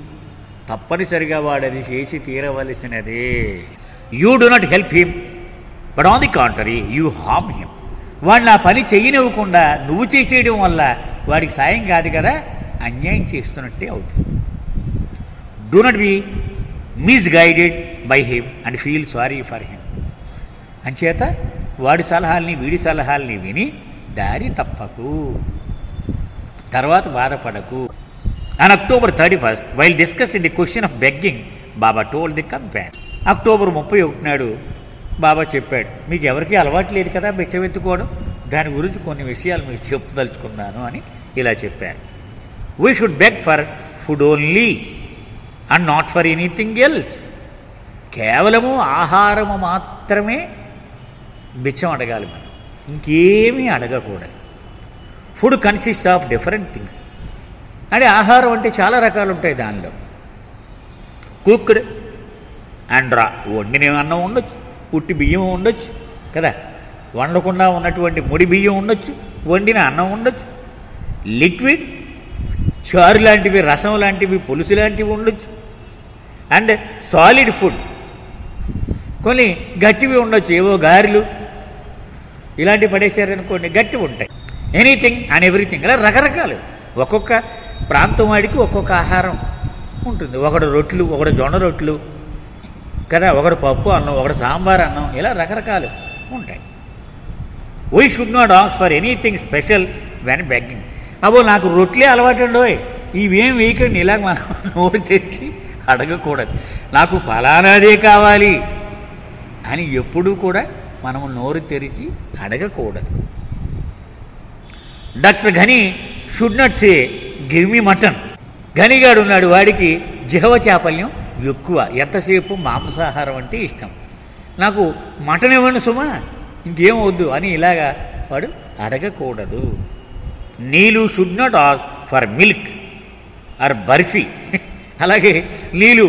తప్పనిసరిగా వాడు అది చేసి తీరవలసినదే. You do not help him, but on the contrary you harm him. వాడిని ఆ పని చేయనివ్వకుండా నువ్వు చేసేయడం వల్ల వాడికి సాయం కాదు కదా, అన్యాయం చేస్తున్నట్టే అవుతుంది. Do not be misguided by him and feel sorry for him. అంచేత వాడి సలహాల్ని వీడి సలహాల్ని విని దారి తప్పకు, తర్వాత బాధపడకు. On October 31st, while discussing the question of begging, Baba told the companion. October 31 నాడు బాబా చెప్పాడు, మీకు ఎవరికి అలవాటు లేదు కదా బెచ్చవెత్తుకోవడం, దాని గురించి కొన్ని విషయాలు మీకు చెప్పదలుచుకున్నాను అని ఇలా చెప్పారు. We should beg for food only and not for anything else. కేవలము ఆహారము మాత్రమే బిచ్చం అడగాలి మనం, ఇంకేమీ అడగకూడదు. Food consist of different things. అంటే ఆహారం అంటే చాలా రకాలు ఉంటాయి. దానిలో కుక్డ్ అండ్ రా, వండిన అన్నం ఉండొచ్చు, ఉట్టి బియ్యం ఉండొచ్చు కదా, వండకుండా ఉన్నటువంటి ముడి బియ్యం ఉండొచ్చు, వండిన అన్నం ఉండొచ్చు, లిక్విడ్ చారు లాంటివి, రసం లాంటివి, పులుసు లాంటివి ఉండొచ్చు, అండ్ సాలిడ్ ఫుడ్ కొన్ని గట్టివి ఉండొచ్చు, ఏవో గారెలు ఇలాంటివి పడేసారనుకోండి గట్టివి ఉంటాయి. ఎనీథింగ్ అండ్ ఎవ్రీథింగ్, అలా రకరకాలు. ఒక్కొక్క ప్రాంతం వాడికి ఒక్కొక్క ఆహారం ఉంటుంది. ఒకడు రొట్లు, ఒకడు జొన్న రొట్లు కదా, ఒకడు పప్పు అన్నం, ఒకడు సాంబార్ అన్నం, ఇలా రకరకాలు ఉంటాయి. We should not ask for anything special when begging. అబ్బో నాకు రొట్లే అలవాటు అండి, ఇవేం వేయకండి, ఇలాగ మనం నోరు తెచ్చి అడగకూడదు. నాకు ఫలానాదే కావాలి అని ఎప్పుడూ కూడా మనము నోరు తెరిచి అడగకూడదు. Doctor Ghani should not say give me mutton. ఘనిగాడు ఉన్నాడు, వాడికి జిహ్వ చాపల్యం ఎక్కువ, ఎంతసేపు మాంసాహారం అంటే ఇష్టం. నాకు మటన్ ఇవ్వండి సుమా, ఇంకేం వద్దు అని ఇలాగా వాడు అడగకూడదు. Nilu should not ask for milk or barfi. అలాగే నీలు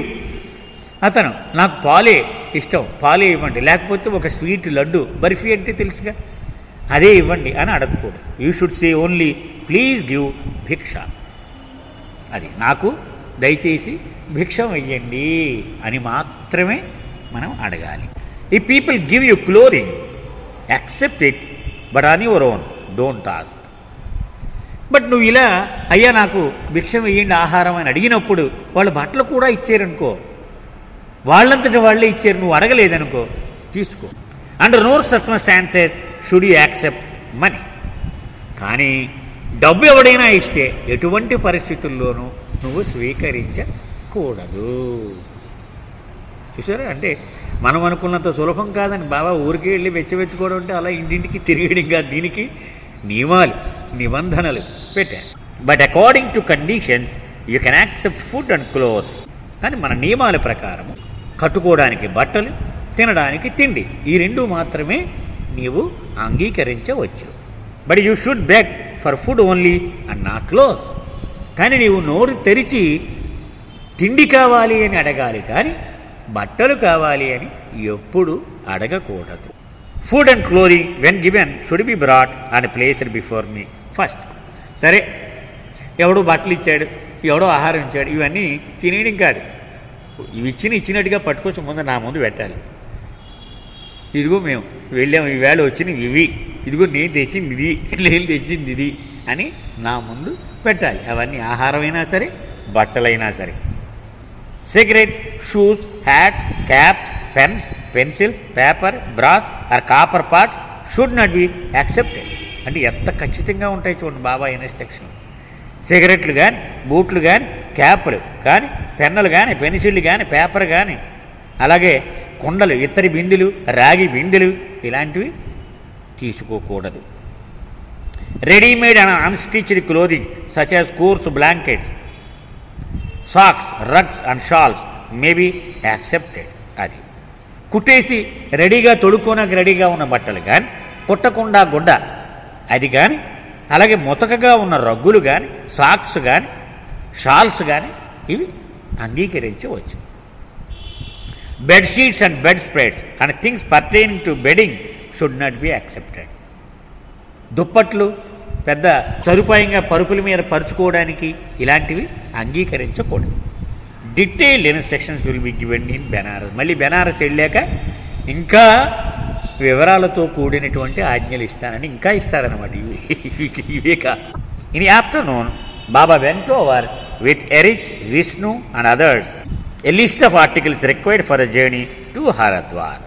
అతను నాకు పాలే ఇష్టం, పాలే ఇవ్వండి, లేకపోతే ఒక స్వీట్ లడ్డు, బర్ఫీ అంటే తెలుసుగా, అదే ఇవ్వండి అని అడగకూడదు. You should say only please give భిక్ష. అది నాకు దయచేసి భిక్షం వెయ్యండి అని మాత్రమే మనం అడగాలి. ఈ people give you clothing, accept it, but on your own, don't ask. But నువ్వు ఇలా అయ్యా నాకు భిక్షం వెయ్యండి ఆహారం అని అడిగినప్పుడు వాళ్ళు బట్టలు కూడా ఇచ్చారనుకో, వాళ్ళంతటి వాళ్ళే ఇచ్చారు, నువ్వు అడగలేదనుకో, తీసుకో. Under no circumstances should you accept money. కానీ డబ్బు ఎవడైనా ఇస్తే ఎటువంటి పరిస్థితుల్లోనూ నువ్వు స్వీకరించకూడదు. చూసారా, అంటే మనం అనుకున్నంత సులభం కాదని బాబా ఊరికి వెళ్ళి వెచ్చబెట్టుకోవడం అంటే అలా ఇంటింటికి తిరిగడం కాదు, దీనికి నియమాలు నిబంధనలు పెట్టారు. But according to conditions you can accept food and clothes. కానీ మన నియమాల ప్రకారము కట్టుకోవడానికి బట్టలు, తినడానికి తిండి, ఈ రెండు మాత్రమే నీవు అంగీకరించవచ్చు. But you should beg for food only and not clothes. కానీ నీవు నోరు తెరిచి తిండి కావాలి అని అడగాలి, కానీ బట్టలు కావాలి అని ఎప్పుడు అడగకూడదు. Food and clothing when given should be brought and placed before me first. సరే, ఎవడో బట్టలు ఇచ్చాడు, ఎవడో ఆహారం ఇచ్చాడు, ఇవన్నీ తినేయడం కాదు. ఇవి ఇచ్చినట్టుగా పట్టుకొచ్చి ముందు నా ముందు పెట్టాలి. ఇదిగో మేము వెళ్ళాము, ఈవేళ వచ్చినవి ఇవి, ఇదిగో నేను తెచ్చింది ఇది, నేను తెచ్చింది ఇది అని నా ముందు పెట్టాలి. అవన్నీ ఆహారమైనా సరే, బట్టలైనా సరే. Cigarettes, shoes, hats, caps, pens, pencils, paper, brass or copper parts should not be accepted. అంటే ఎంత ఖచ్చితంగా ఉంటాయి చూడండి బాబా ఇన్స్ట్రక్షన్. సిగరెట్లు కానీ, బూట్లు కానీ, క్యాపులు కానీ, పెన్నులు కానీ, పెన్సిళ్ళు కానీ, పేపర్ కానీ, అలాగే కుండలు, ఇత్తడి బిందెలు, రాగి బిందెలు ఇలాంటివి తీసుకోకూడదు. Readymade and unstitched clothing such as course blankets, socks, రగ్స్ and shawls may be accepted. అది కుట్టేసి రెడీగా తొడుక్కోనకు రెడీగా ఉన్న బట్టలు కానీ, కుట్టకుండా గుడ్డ అది కానీ, అలాగే ముతకగా ఉన్న రగ్గులు కానీ, సాక్స్ కానీ, షాల్స్ కానీ ఇవి అంగీకరించవచ్చు. Bedsheets and bedspreads and things pertaining to bedding should not be accepted. దుప్పట్లు పెద్ద సదుపాయంగా పరుపుల మీద పరుచుకోవడానికి ఇలాంటివి అంగీకరించకూడదు. Detailed instructions will be given in Benares. మళ్ళీ బెనారస్ వెళ్ళాక ఇంకా వివరాలతో కూడినటువంటి ఆజ్ఞలు ఇస్తానని ఇంకా ఇస్తారనమాట. ఇవే కాదు. In the afternoon Baba vent over with Erich, Vishnu and others A list of articles required for the journey to Haridwar.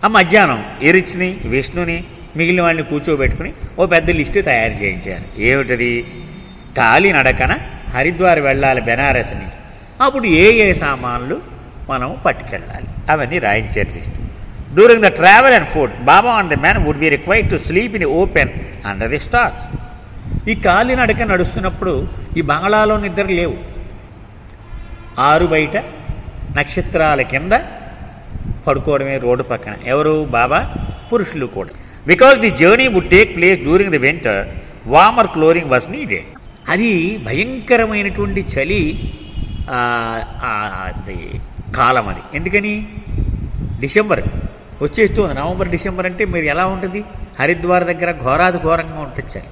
ఆ మధ్యాహ్నం ఎరిచ్ని, విష్ణుని, మిగిలిన వాళ్ళని కూర్చోబెట్టుకుని ఓ పెద్ద లిస్టు తయారు చేయించారు. ఏమిటది? కాలినడకన హరిద్వార్ వెళ్ళాలి బెనారస్ నుంచి. అప్పుడు ఏ ఏ సామాన్లు మనం పట్టుకెళ్ళాలి అవన్నీ రాయించారు list. During the travel and food Baba and the man would be required to sleep in open under the stars. ఈ కాలినడక నడుస్తున్నప్పుడు ఈ బంగ్లాలో నిద్ర లేవు. ఆరు బయట నక్షత్రాల కింద పడుకోవడమే రోడ్డు పక్కన. ఎవరు? బాబా, పురుషులు కూడా. Because the journey would take place during the winter, warmer clothing was needed. అది భయంకరమైనటువంటి చలి కాలం అది. ఎందుకని? డిసెంబర్ వచ్చేస్తుంది. నవంబర్, డిసెంబర్ అంటే మీరు ఎలా ఉంటుంది? హరిద్వార్ దగ్గర ఘోరాది ఘోరంగా ఉంటుంది చలి.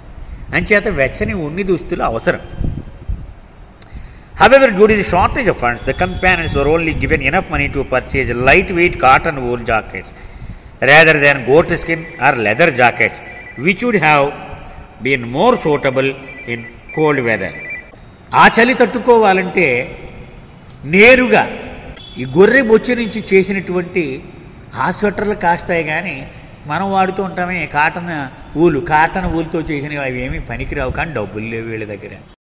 అంచేత వెచ్చని ఉన్ని దుస్తులు అవసరం. However, due to the shortage of funds, the companions were only given enough money to purchase lightweight cotton wool jackets rather than goat skin or leather jackets, which would have been more suitable in cold weather. ఆ చలి తట్టుకోవాలంటే నేరుగా ఈ గొర్రె బొచ్చు నుంచి చేసినటువంటి ఆ స్వెటర్లు కాస్తాయి, కానీ మనం వాడుతూ ఉంటామే కాటన్ ఊలుతో చేసినవి, అవి ఏమీ పనికిరావు. కానీ డబ్బులు లేవు వీళ్ళ దగ్గర.